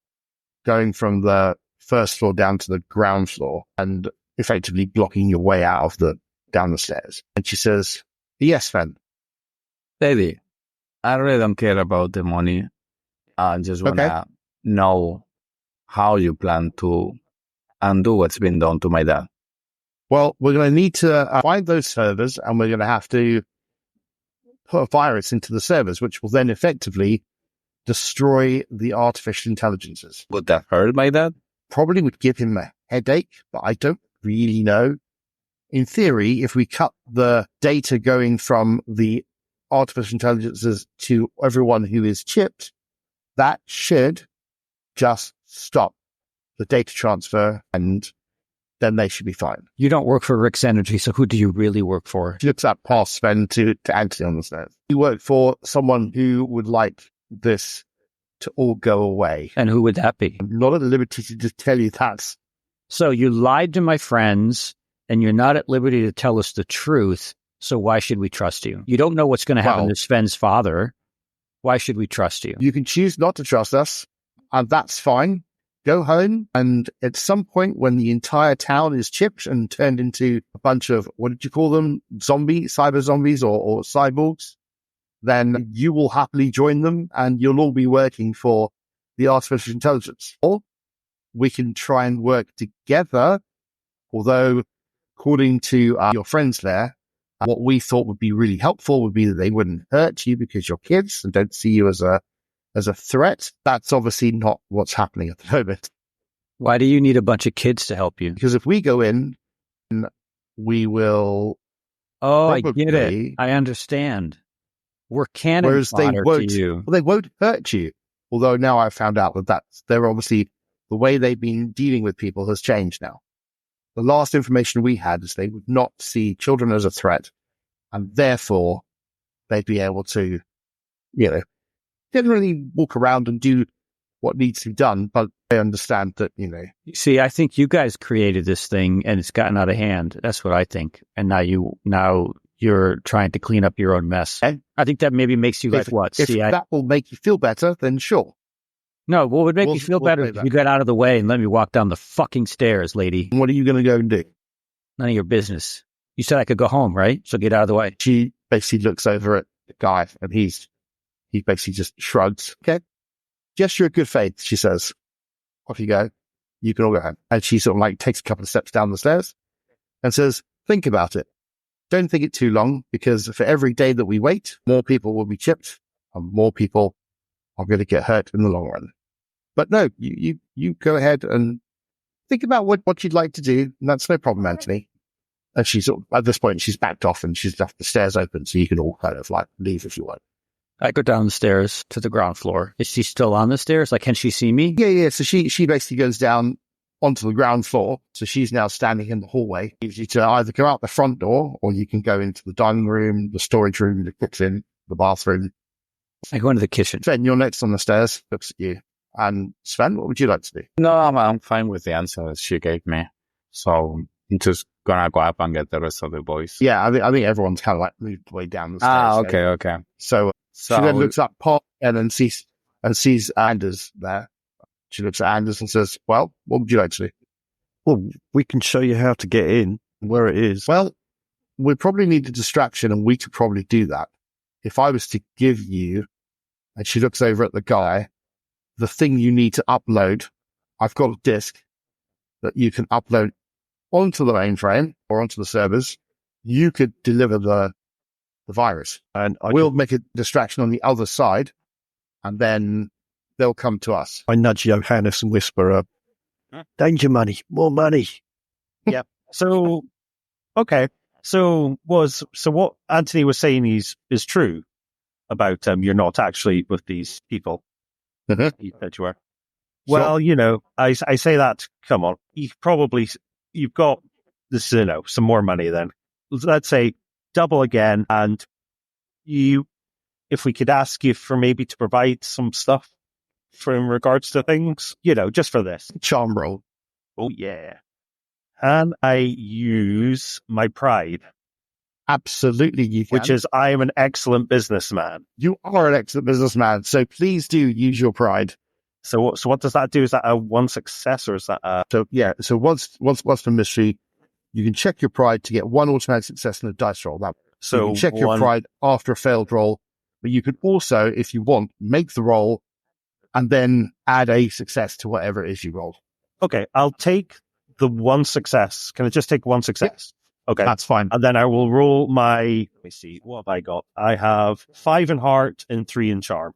Speaker 2: going from the first floor down to the ground floor, and effectively blocking your way out of down the stairs. And she says, "Yes, Sven."
Speaker 3: Lady, I really don't care about the money. I just want to know how you plan to undo what's been done to my dad.
Speaker 2: Well, we're going to need to find those servers, and we're going to have to put a virus into the servers, which will then effectively destroy the artificial intelligences.
Speaker 3: Would that hurt my dad?
Speaker 2: Probably would give him a headache, but I don't really know. In theory, if we cut the data going from the artificial intelligences to everyone who is chipped, that should just stop the data transfer and then they should be fine.
Speaker 1: You don't work for Rick's Energy, so who do you really work for?
Speaker 2: She looks up past Sven to Anthony on the stairs. You work for someone who would like this to all go away.
Speaker 1: And who would that be?
Speaker 2: I'm not at liberty to just tell you that.
Speaker 1: So you lied to my friends, and you're not at liberty to tell us the truth, so why should we trust you? You don't know what's going to happen to Sven's father. Why should we trust you?
Speaker 2: You can choose not to trust us, and that's fine. Go home, and at some point when the entire town is chipped and turned into a bunch of, what did you call them? Cyber zombies or cyborgs, then you will happily join them, and you'll all be working for the artificial intelligence. Or we can try and work together, although according to your friends there, what we thought would be really helpful would be that they wouldn't hurt you because you're kids and don't see you as a threat. That's obviously not what's happening at the moment.
Speaker 1: Why do you need a bunch of kids to help you?
Speaker 2: Because if we go in, we will...
Speaker 1: Oh, I get it. I understand. We're cannon
Speaker 2: whereas they
Speaker 1: fodder
Speaker 2: won't,
Speaker 1: to you.
Speaker 2: Well, they won't hurt you. Although now I've found out that they're obviously, the way they've been dealing with people has changed now. The last information we had is they would not see children as a threat, and therefore they'd be able to, generally walk around and do what needs to be done, but I understand that,
Speaker 1: See, I think you guys created this thing and it's gotten out of hand. That's what I think. And now you're trying to clean up your own mess.
Speaker 2: Okay.
Speaker 1: I think that maybe makes you
Speaker 2: If that will make you feel better, then sure.
Speaker 1: No, what would make me feel better if you got out of the way and let me walk down the fucking stairs, lady.
Speaker 2: What are you going to go and do?
Speaker 1: None of your business. You said I could go home, right? So get out of the way.
Speaker 2: She basically looks over at the guy and he basically just shrugs. Okay. Gesture of good faith, she says. Off you go. You can all go home. And she sort of takes a couple of steps down the stairs and says, think about it. Don't think it too long, because for every day that we wait, more people will be chipped and more people are going to get hurt in the long run. But no, you go ahead and think about what you'd like to do. And that's no problem, Anthony. And she's at this point, she's backed off and she's left the stairs open, so you can all kind of leave if you want.
Speaker 1: I go down the stairs to the ground floor. Is she still on the stairs? Can she see me?
Speaker 2: Yeah. So she basically goes down onto the ground floor. So she's now standing in the hallway. You need to either go out the front door or you can go into the dining room, the storage room, the kitchen, the bathroom.
Speaker 1: I go into the kitchen.
Speaker 2: Sven, you're next on the stairs, looks at you. And Sven, what would you like to do?
Speaker 3: No, I'm fine with the answer she gave me. So I'm just gonna go up and get the rest of the boys.
Speaker 2: Yeah, I think everyone's kind of moved way down the stairs.
Speaker 3: Okay.
Speaker 2: So she then looks up Pop and then sees Anders there. She looks at Anders and says, well, what would you like to do?
Speaker 6: Well, we can show you how to get in, where it is.
Speaker 2: Well, we probably need a distraction and we could probably do that. If I was to give you, and she looks over at the guy, the thing you need to upload, I've got a disk that you can upload onto the mainframe or onto the servers. You could deliver the virus, and we'll make a distraction on the other side, and then they'll come to us.
Speaker 6: I nudge Johannes and whisper, danger money, more money.
Speaker 4: Yeah. So, okay. So what Anthony was saying is true about you're not actually with these people.
Speaker 2: Mm-hmm.
Speaker 4: That you are. Well, I say that. Come on, you've got this. Some more money. Then let's say double again, and if we could ask you for maybe to provide some stuff in regards to things, just for this
Speaker 2: charm roll.
Speaker 4: Oh yeah. Can I use my pride?
Speaker 2: Absolutely, you can.
Speaker 4: Which is, I am an excellent businessman.
Speaker 2: You are an excellent businessman, so please do use your pride.
Speaker 4: So what does that do? Is that a one success or is that a...
Speaker 2: So once for mystery, you can check your pride to get one automatic success in a dice roll. So you can check your pride after a failed roll, but you can also, if you want, make the roll and then add a success to whatever it is you rolled.
Speaker 4: Okay, I'll take the one success. Can I just take one success? Yep. Okay.
Speaker 2: That's fine.
Speaker 4: And then I will roll let me see, what have I got? I have 5 in heart and 3 in charm.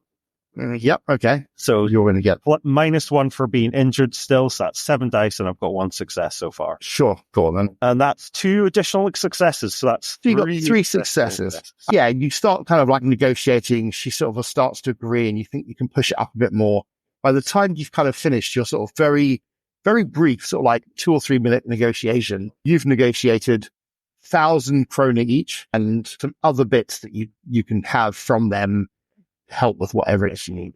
Speaker 2: Yep. Okay.
Speaker 4: So
Speaker 2: you're going to get
Speaker 4: -1 for being injured still. So that's 7 dice and I've got 1 success so far.
Speaker 2: Sure. Go on then.
Speaker 4: And that's 2 additional successes. So that's
Speaker 2: you got 3 successes. Yeah. You start kind of negotiating. She sort of starts to agree and you think you can push it up a bit more. By the time you've kind of finished, you're sort of very very brief, sort of like 2 or 3 minute negotiation. You've negotiated 1,000 krona each and some other bits that you can have from them to help with whatever it is you need.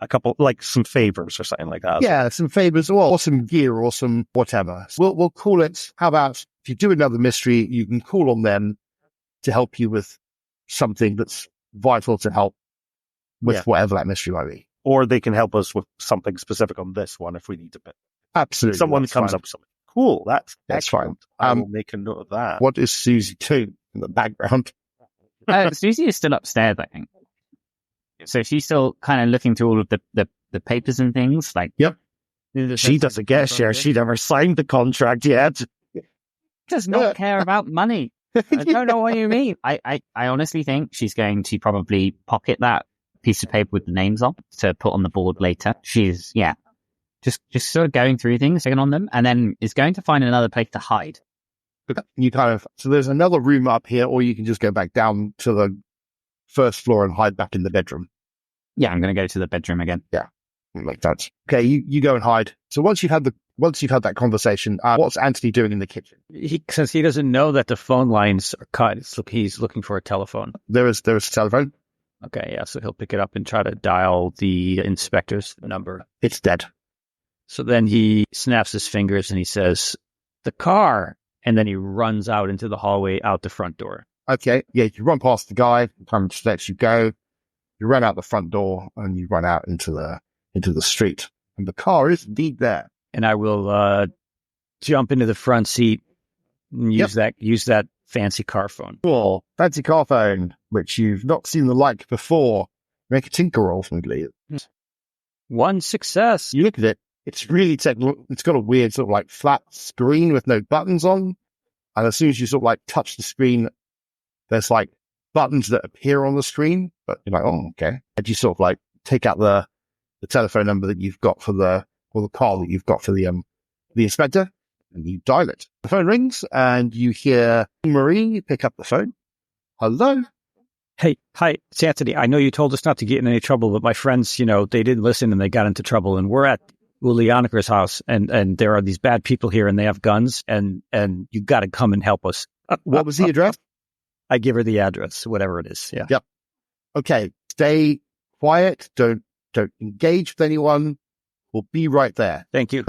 Speaker 4: A couple, like some favors or something like that.
Speaker 2: Yeah, some favors or some gear or some whatever. So we'll call it, how about if you do another mystery, you can call on them to help you with something that's vital to help with whatever that mystery might be.
Speaker 4: Or they can help us with something specific on this one if we need to.
Speaker 2: Absolutely.
Speaker 4: Someone comes up with something. Cool. That's
Speaker 2: fine.
Speaker 4: I will make a note of that.
Speaker 2: What is Susie doing in the background?
Speaker 5: Susie is still upstairs, I think. So she's still kind of looking through all of the papers and things. Like,
Speaker 2: yep.
Speaker 4: She doesn't get shares. She never signed the contract yet.
Speaker 5: Does not care about money. I don't know what you mean. I honestly think she's going to probably pocket that piece of paper with the names on to put on the board later. She's, just sort of going through things, checking on them, and then is going to find another place to hide.
Speaker 2: So there's another room up here, or you can just go back down to the first floor and hide back in the bedroom.
Speaker 5: Yeah, I'm going to go to the bedroom again.
Speaker 2: Yeah, makes sense. Okay, you go and hide. So once you've had that conversation, what's Anthony doing in the kitchen?
Speaker 1: Since he doesn't know that the phone lines are cut, he's looking for a telephone.
Speaker 2: There is a telephone.
Speaker 1: Okay, yeah, so he'll pick it up and try to dial the inspector's number.
Speaker 2: It's dead.
Speaker 1: So then he snaps his fingers and he says, "The car," and then he runs out into the hallway out the front door.
Speaker 2: Okay, yeah, you run past the guy, time just lets you go. You run out the front door and you run out into the street, and the car is indeed there.
Speaker 1: And I will jump into the front seat and use that fancy car phone.
Speaker 2: Cool, fancy car phone, which you've not seen the like before. Make a tinker roll for me, please.
Speaker 1: 1 success.
Speaker 2: You look at it. It's really technical. It's got a weird sort of like flat screen with no buttons on. And as soon as you sort of like touch the screen, there's like buttons that appear on the screen, but you're like, oh, okay. And you sort of like take out the telephone number that you've got for the call that you've got for the inspector, and you dial it. The phone rings and you hear Marie pick up the phone. Hello?
Speaker 1: Hey, hi, it's Anthony. I know you told us not to get in any trouble, but my friends, they didn't listen and they got into trouble, and we're at Ulianiker's house, and there are these bad people here, and they have guns, and you got to come and help us.
Speaker 2: What was the address?
Speaker 1: I give her the address, whatever it is. Yeah.
Speaker 2: Yep. Okay. Stay quiet. Don't engage with anyone. We'll be right there.
Speaker 1: Thank you.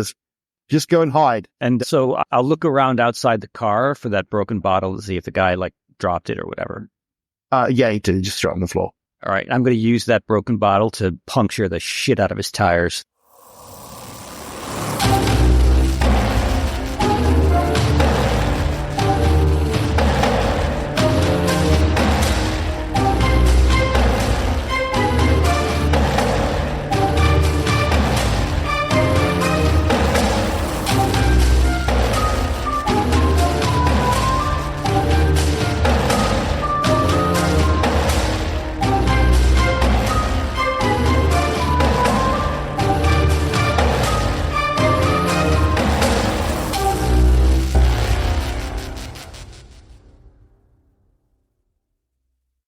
Speaker 2: Just go and hide.
Speaker 1: And so I'll look around outside the car for that broken bottle to see if the guy dropped it or whatever.
Speaker 2: Yeah, he did. Just throw it on the floor.
Speaker 1: All right. I'm going to use that broken bottle to puncture the shit out of his tires.